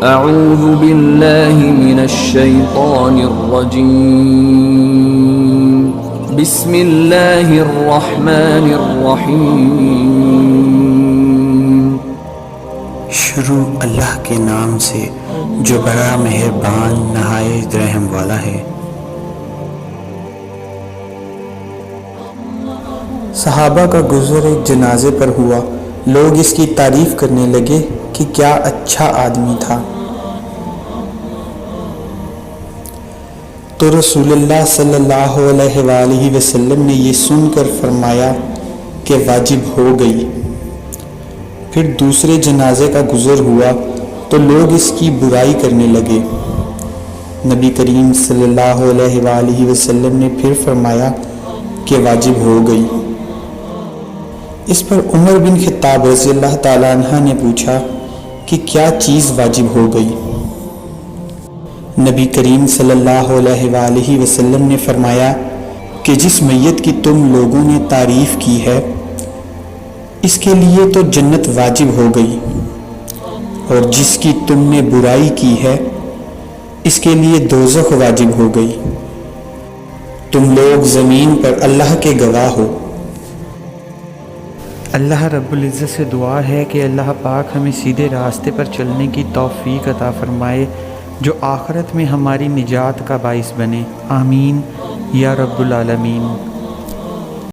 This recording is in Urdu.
اعوذ باللہ من الشیطان الرجیم بسم اللہ الرحمن الرحیم شروع اللہ کے نام سے جو بڑا مہربان نہایت رحم والا ہے۔ صحابہ کا گزر ایک جنازے پر ہوا، لوگ اس کی تعریف کرنے لگے کہ کیا اچھا آدمی تھا۔ تو رسول اللہ صلی اللہ علیہ وآلہ وسلم نے یہ سن کر فرمایا کہ واجب ہو گئی۔ پھر دوسرے جنازے کا گزر ہوا تو لوگ اس کی برائی کرنے لگے۔ نبی کریم صلی اللہ علیہ وآلہ وسلم نے پھر فرمایا کہ واجب ہو گئی۔ اس پر عمر بن خطاب رضی اللہ تعالیٰ عنہ نے پوچھا کہ کیا چیز واجب ہو گئی؟ نبی کریم صلی اللہ علیہ وآلہ وسلم نے فرمایا کہ جس میت کی تم لوگوں نے تعریف کی ہے اس کے لیے تو جنت واجب ہو گئی، اور جس کی تم نے برائی کی ہے اس کے لیے دوزخ واجب ہو گئی۔ تم لوگ زمین پر اللہ کے گواہ ہو۔ اللہ رب العزت سے دعا ہے کہ اللہ پاک ہمیں سیدھے راستے پر چلنے کی توفیق عطا فرمائے جو آخرت میں ہماری نجات کا باعث بنے، آمین یا رب العالمین۔